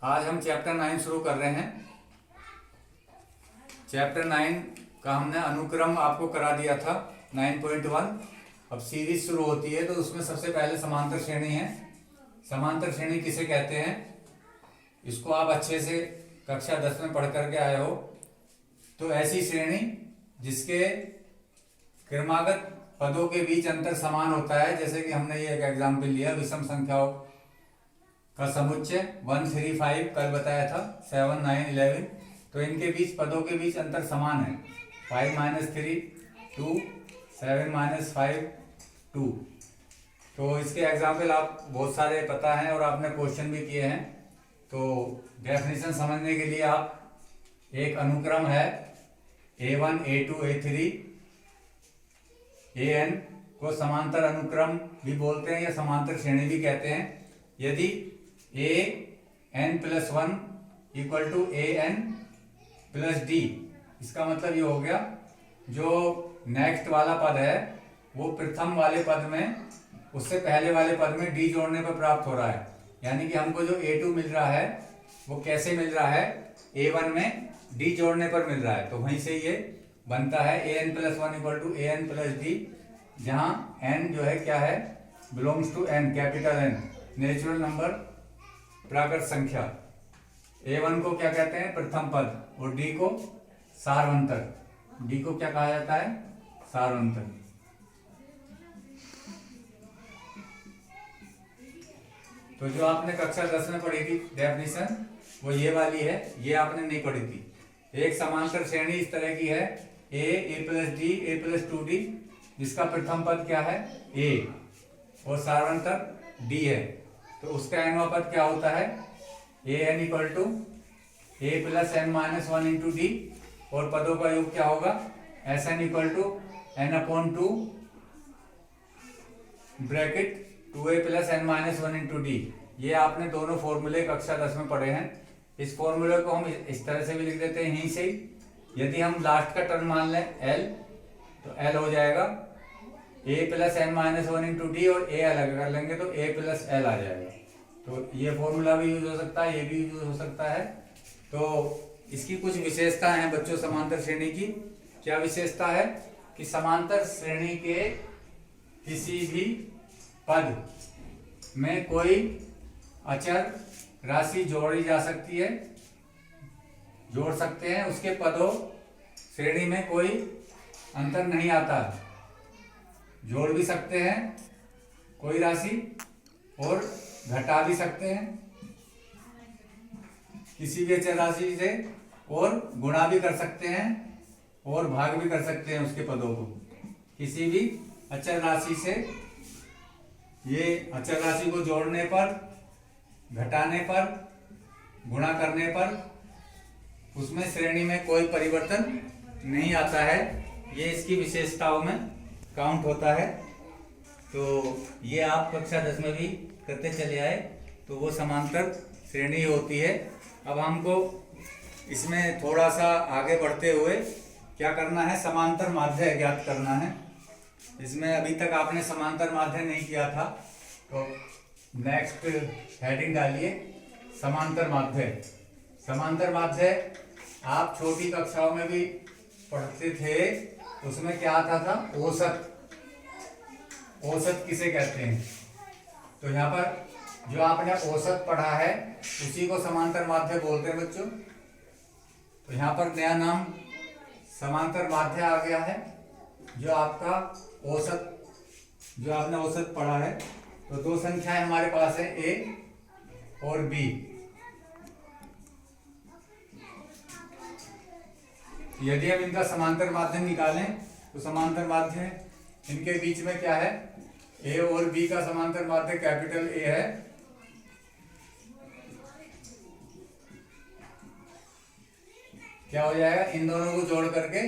आज हम चैप्टर 9 शुरू कर रहे हैं। चैप्टर 9 का हमने अनुक्रम आपको करा दिया था 9.1। अब सीरीज शुरू होती है तो उसमें सबसे पहले समांतर श्रेणी है। समांतर श्रेणी किसे कहते हैं, इसको आप अच्छे से कक्षा 10 में पढ़ करके आए हो। तो ऐसी श्रेणी जिसके क्रमागत पदों के बीच अंतर समान होता है, जैसे कि हमने ये एक एग्जाम्पल लिया विषम संख्याओं का समुच्चय 1 3 5 कल बताया था 7 9 11। तो इनके बीच पदों के बीच अंतर समान है, 5 - 3 2 7 - 5 2। तो इसके एग्जाम्पल आप बहुत सारे पता हैं और आपने क्वेश्चन भी किए हैं। तो डेफिनेशन समझने के लिए आप एक अनुक्रम है A1 A2 A3 AN को समांतर अनुक्रम भी बोलते हैं या समांतर श्रेणी भी कहते हैं। यदि AN+1 = AN+D, इसका मतलब ये हो गया जो नेक्स्ट वाला पद है वो प्रथम वाले पद में उससे पहले वाले पद में D जोड़ने पर प्राप्त हो रहा है। यानी कि हमको जो A2 मिल रहा है वो कैसे मिल रहा है, A1 में D जोड़ने पर मिल रहा है। तो वहीं से ये बनता है AN+1 = AN+D, जहाँ N जो है क्या है, belongs to N, capital N, natural number, प्राकृत संख्या। A1 को क्या कहते हैं, प्रथम पद, और D को सारवंतर। D को क्या कहा जाता है, सारवंतर। तो जो आपने कक्षा 10 में पढ़ी थी डेफिनेशन वो ये वाली है, ये आपने नहीं पढ़ी थी। एक समांतर श्रेणी इस तरह की है A+D A+2D, जिसका प्रथम पद क्या है A और सारवंतर D है। तो उसका nवां पद क्या होता है, AN = A+n-1 × D, और पदों का योग क्या होगा, SN = n/2 bracket 2A + n-1 × D। ये आपने दोनों फॉर्मूले कक्षा 10 में पढ़े हैं। इस फॉर्मूले को हम इस तरह से भी लिख देते हैं यहीं से ही। यदि हम लास्ट का टर्म मान लें L, तो L हो जाएगा A + n-1 × D, और A अलग कर लेंगे तो A + L आ जाएगा। तो ये फॉर्मूला भी यूज हो सकता है, ये भी यूज हो सकता है। तो इसकी कुछ विशेषताएं हैं बच्चों समांतर श्रेणी की। क्या विशेषता है कि समांतर श्रेणी के किसी भी पद में कोई अचर राशि जोड़ी जा सकती है, जोड़ सकते हैं। उसके पदों श्रेणी में कोई अंतर नहीं आता, जोड़ भी सकते हैं कोई राशि और घटा भी सकते हैं किसी भी अचर राशि से, और गुणा भी कर सकते हैं और भाग भी कर सकते हैं उसके पदों को किसी भी अचर राशि से। ये अचर राशि को जोड़ने पर, घटाने पर, गुणा करने पर उसमें श्रेणी में कोई परिवर्तन नहीं आता है। ये इसकी विशेषताओं में काउंट होता है। तो ये आप कक्षा 10 में भी करते चले आए, तो वो समांतर श्रेणी होती है। अब हमको इसमें थोड़ा सा आगे बढ़ते हुए क्या करना है, समांतर माध्य ज्ञात करना है। इसमें अभी तक आपने समांतर माध्य नहीं किया था, तो नेक्स्ट हेडिंग डालिए समांतर माध्य। समांतर माध्य आप छोटी कक्षाओं में भी पढ़ते थे, उसमें क्या आता था, औसत। औसत किसे कहते हैं, तो यहाँ पर जो आपने औसत पढ़ा है उसी को समांतर माध्य बोलते हैं बच्चों। तो यहाँ पर नया नाम समांतर माध्य आ गया है, जो आपका औसत, जो आपने औसत पढ़ा है। तो दो संख्याएं हमारे पास है A और B। यदि हम इनका समांतर माध्य निकालें तो समांतर माध्य इनके बीच में क्या है, A और B का समांतर माध्य कैपिटल A है। क्या हो जाएगा, इन दोनों को जोड़ करके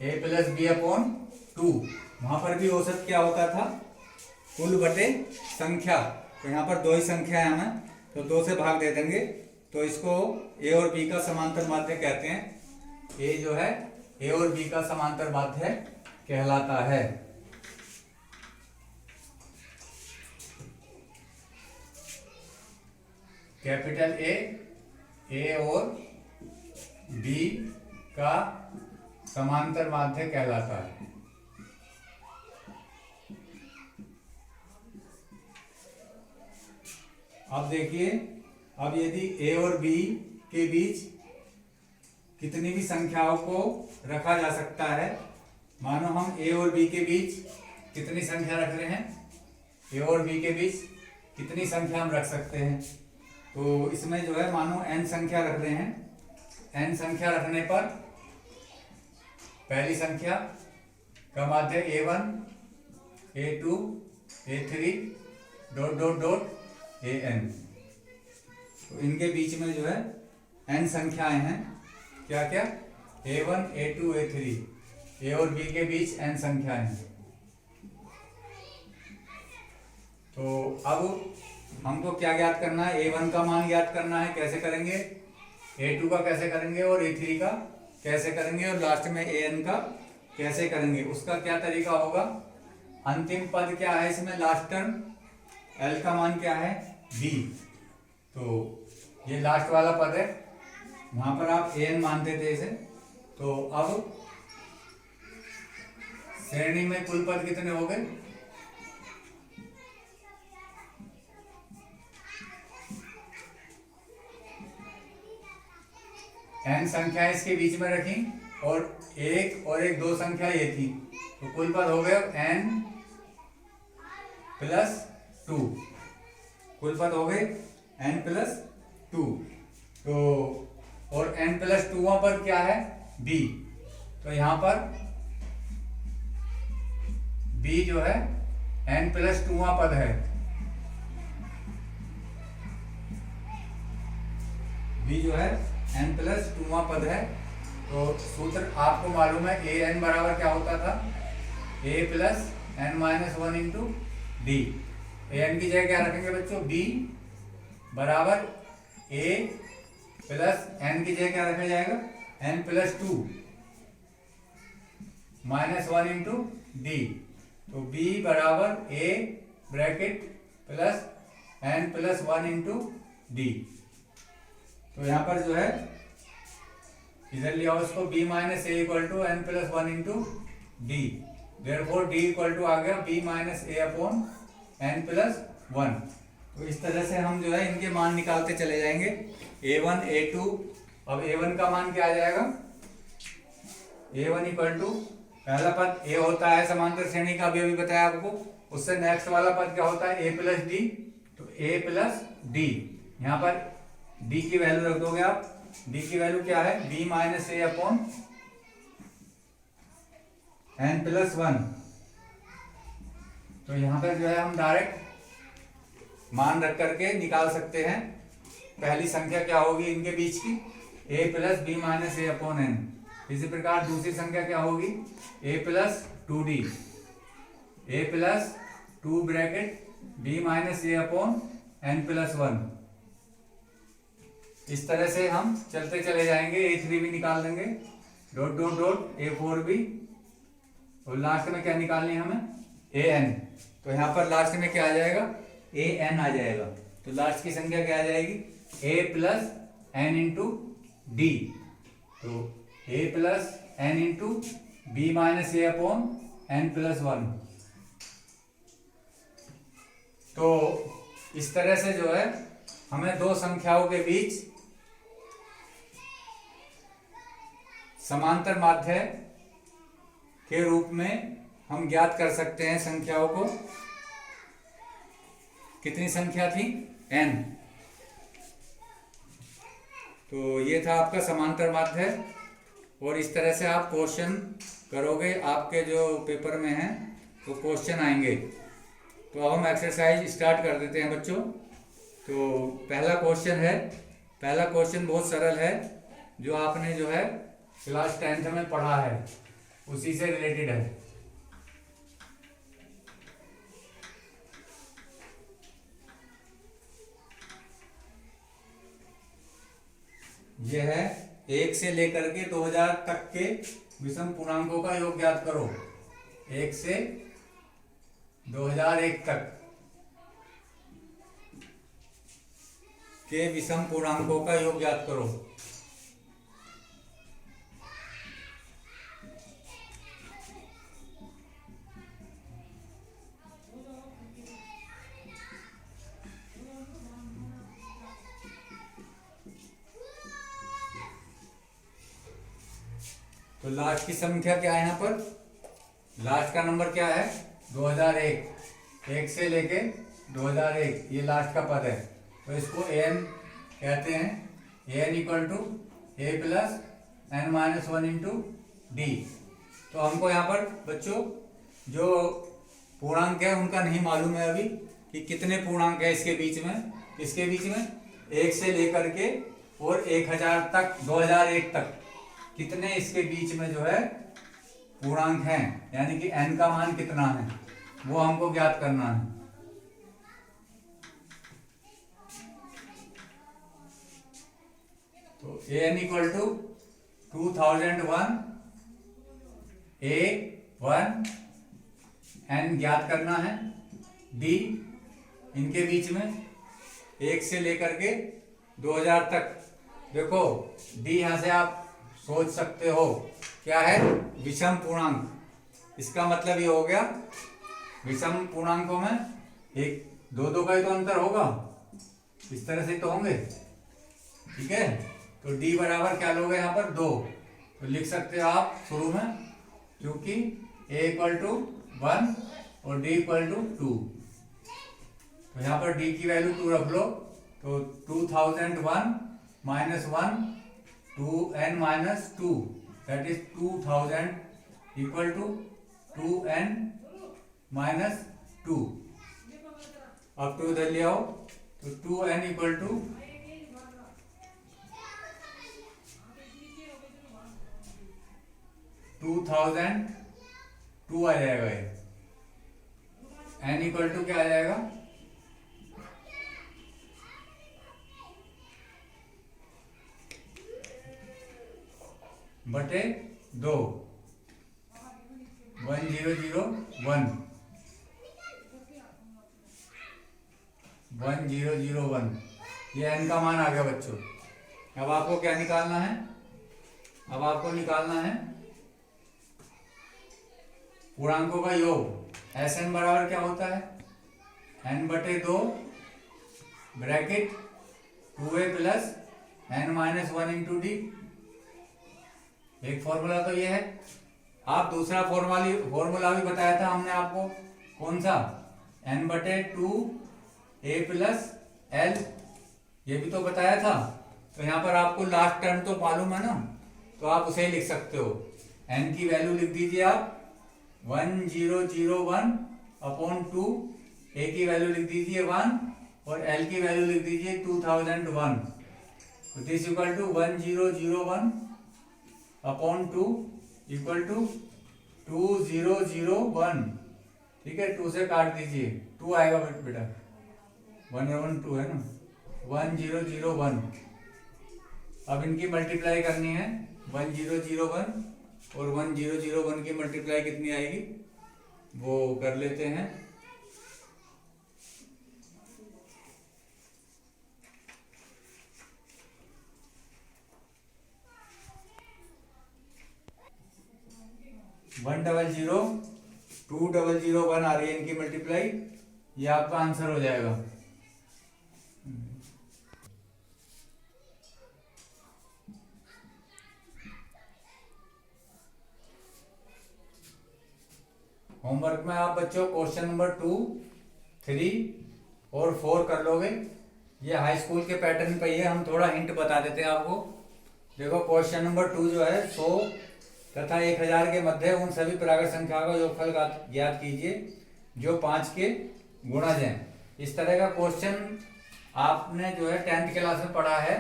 A + B/2। वहां पर भी औसत क्या होता था, कुल बटे संख्या। तो यहाँ पर दो ही संख्या है हमें, तो 2 से भाग दे देंगे। तो इसको A और B का समांतर माध्य कहते हैं। A जो है A और B का समांतर माध्य कहलाता है। कैपिटल ए और बी का समांतर माध्य कहलाता है। अब देखिए, अब यदि ए और बी के बीच कितनी भी संख्याओं को रखा जा सकता है, मानो हम ए और बी के बीच कितनी संख्या रख रहे हैं, ए और बी के बीच कितनी संख्या हम रख सकते हैं। तो इसमें जो है मानो n संख्या रख रहे हैं, n संख्या रखने पर पहली संख्या का माध्य a1, a2, a3 dot dot dot an। तो इनके बीच में जो है n संख्याएं हैं, क्या क्या, a1, a2, a3, ए और बी के बीच n संख्याएं हैं। तो अब हमको क्या ज्ञात करना है, a1 का मान ज्ञात करना है, कैसे करेंगे, a2 का कैसे करेंगे और a3 का कैसे करेंगे और लास्ट में an का कैसे करेंगे। उसका क्या तरीका होगा, अंतिम पद क्या है इसमें, लास्ट टर्म l का मान क्या है, b। तो ये लास्ट वाला पद है, वहां पर आप an मानते थे इसे। तो अब श्रेणी में कुल पद कितने हो गए, n संख्या इसके बीच में रखी और एक दो संख्या ये थी, तो कुल पद हो गए n प्लस 2, कुल पद हो गए n प्लस 2। तो और n प्लस 2 पर क्या है, b। तो यहां पर b जो है n प्लस 2 पद है, b जो है n प्लस 2 पद है। तो सूत्र आपको मालूम है, ए एन बराबर क्या होता था, a plus n minus 1 into D. A N की जगह क्या रखेंगे बच्चों, b बराबर a प्लस n की जगह क्या रखा जाएगा, n plus 2 minus 1 into D. तो b बराबर a bracket plus n plus 1 into D. तो यहाँ पर जो है इधर लिया उसको b minus A equal to N plus 1 into D. Therefore d equal to आ गया b minus A upon N plus 1। तो इस तरह से हम जो है इनके मान निकालते चले जाएंगे, a1, a2। अब a1 का मान क्या आ जाएगा, a1 इक्वल टू पहला पद a होता है समांतर श्रेणी का, अभी बताया आपको। उससे नेक्स्ट वाला पद क्या होता है, a प्लस डी। तो a प्लस डी, यहाँ पर d की वैल्यू रख दोगे आप, d की वैल्यू क्या है, b minus A upon N plus 1। तो यहाँ पर जो है हम डायरेक्ट मान रख करके निकाल सकते हैं, पहली संख्या क्या होगी इनके बीच की, a plus B minus A upon N. इसी प्रकार दूसरी संख्या क्या होगी, a plus 2d, a plus 2 bracket b minus A upon N plus 1। इस तरह से हम चलते चले जाएंगे, a3 भी निकाल देंगे, डॉट डॉट डॉट a4 भी, और लास्ट में क्या निकालनी है हमें, an। तो यहाँ पर लास्ट में क्या आ जाएगा, an आ जाएगा। तो लास्ट की संख्या क्या आ जाएगी, a plus n into D. तो a plus n into B minus A upon N plus 1। तो इस तरह से जो है हमें दो संख्याओं के बीच समांतर माध्य के रूप में हम ज्ञात कर सकते हैं संख्याओं को। कितनी संख्या थी, n। तो ये था आपका समांतर माध्य, और इस तरह से आप क्वेश्चन करोगे, आपके जो पेपर में है तो क्वेश्चन आएंगे। तो अब हम एक्सरसाइज स्टार्ट कर देते हैं बच्चों। तो पहला क्वेश्चन है, पहला क्वेश्चन बहुत सरल है, जो आपने जो है क्लास 10th में पढ़ा है, उसी से रिलेटेड है। यह है 1 से लेकर के 2000 तक के विषम पूर्णांकों का योग ज्ञात करो। 1 से 2001 तक के विषम पूर्णांकों का योग ज्ञात करो। तो लास्ट की संख्या क्या है यहाँ पर? लास्ट का नंबर क्या है? 2001। 1 से लेके 2001 ये लास्ट का पद है, तो इसको an कहते हैं। an equal to a plus n minus 1 into D. तो हमको यहाँ पर बच्चों जो पूर्णांक है उनका नहीं मालूम है अभी कि कितने पूर्णांक है इसके बीच में। इसके बीच में 1 से लेकर के और 1000 तक, 2001 तक कितने इसके बीच में जो है पूर्णांक हैं, यानी कि n का मान कितना है वो हमको ज्ञात करना है। तो an equal to 2001 a1 n ज्ञात करना है। d इनके बीच में 1 से लेकर के 2000 तक। देखो d यहां से आप सोच सकते हो क्या है? विषम पूर्णांक। इसका मतलब ये हो गया विषम पूर्णांकों में एक दो का ही तो अंतर होगा, इस तरह से तो होंगे, ठीक है। तो d बराबर क्या लोगे यहाँ पर? 2। तो लिख सकते हो आप शुरू में, क्योंकि a इक्वल टू 1 और d इक्वल टू 2। तो यहाँ पर d की वैल्यू 2 रख लो। तो 2001 minus 1 2n minus 2 that is 2000 equal to 2n minus 2। अब 2 इधर ले आओ, तो 2n इक्वल टू 2002 आ जाएगा ये। n इक्वल टू क्या आ जाएगा? बटे 2 1001 1001। ये n का मान आ गया बच्चों। अब आपको क्या निकालना है? अब आपको निकालना है पूर्णांकों का योग। Sn बराबर क्या होता है? n बटे 2 bracket 2a plus n minus 1 into D. एक फॉर्मूला तो ये है। आप दूसरा फॉर्मूला भी बताया था हमने आपको, कौन सा? n बटे 2 a प्लस l, ये भी तो बताया था। तो यहाँ पर आपको लास्ट टर्म तो मालूम है ना, तो आप उसे ही लिख सकते हो। n की वैल्यू लिख दीजिए आप 1001 अपॉन 2, a की वैल्यू लिख दीजिए 1 और l की वैल्यू लिख दीजिए 2001। तो this equal to 1001 upon 2 equal to 2001। ठीक है, 2 से काट दीजिए, 2 आएगा बेटा, 112 है ना, 1001। अब इनकी मल्टीप्लाई करनी है, 1001 और 1001 की मल्टीप्लाई कितनी आएगी वो कर लेते हैं। वन 2001 आ रही है इनकी मल्टीप्लाई, ये आपका आंसर हो जाएगा। होमवर्क में आप बच्चों क्वेश्चन नंबर 2, 3 और 4 कर लोगे। ये हाई स्कूल के पैटर्न पे ही है, हम थोड़ा हिंट बता देते हैं आपको। देखो क्वेश्चन नंबर 2 जो है 100 तथा 1000 के मध्य उन सभी प्राकृत संख्या का योगफल ज्ञात कीजिए जो 5 के गुणज हैं। इस तरह का क्वेश्चन आपने जो है 10th क्लास में पढ़ा है।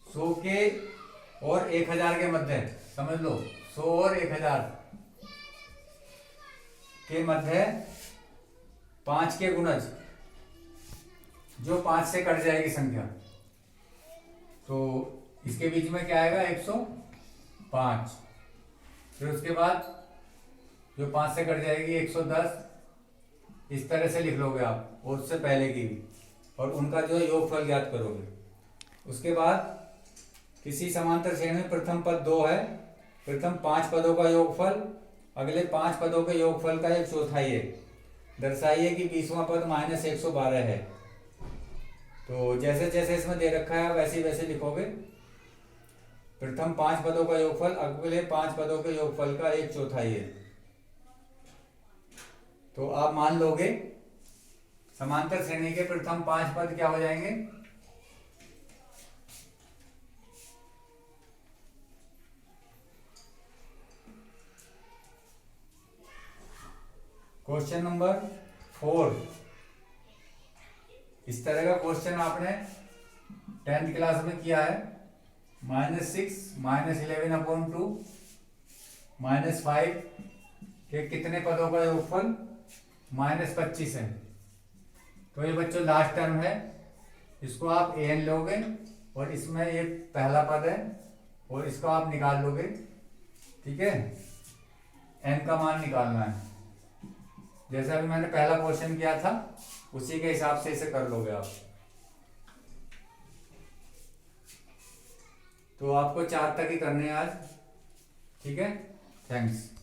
100 के और 1000 के मध्य, समझ लो 100 और 1000 के मध्य 5 के गुणज, जो 5 से कट जाएगी संख्या, तो इसके बीच में क्या आएगा 105। फिर उसके बाद जो 5 से कट जाएगी 110, इस तरह से लिख लोगे आप, और उससे पहले की भी। और उनका जो है योगफल ज्ञात करोगे। उसके बाद किसी समांतर श्रेणी में प्रथम पद 2 है, प्रथम 5 पदों का योगफल अगले 5 पदों के योगफल का 1/4 है। दर्शाइए कि 20वां पद -112 है। तो जैसे जैसे इसमें दे रखा है वैसे वैसे लिखोगे। प्रथम 5 पदों का योगफल अगले 5 पदों के योगफल का 1/4 है। तो आप मान लोगे समांतर श्रेणी के प्रथम 5 पद क्या हो जाएंगे? क्वेश्चन नंबर 4, इस तरह का क्वेश्चन आपने 10th क्लास में किया है। -6 -11/2 -5 के कितने पदों का योगफल? -25 है। तो ये बच्चों लास्ट टर्म है, इसको आप an लोगे और इसमें ये पहला पद है और इसको आप निकाल लोगे। ठीक है, n का मान निकालना है। जैसे अभी मैंने पहला क्वेश्चन किया था उसी के हिसाब से इसे कर लोगे आप। तो आपको 4 तक ही करने हैं आज। ठीक है, थैंक्स।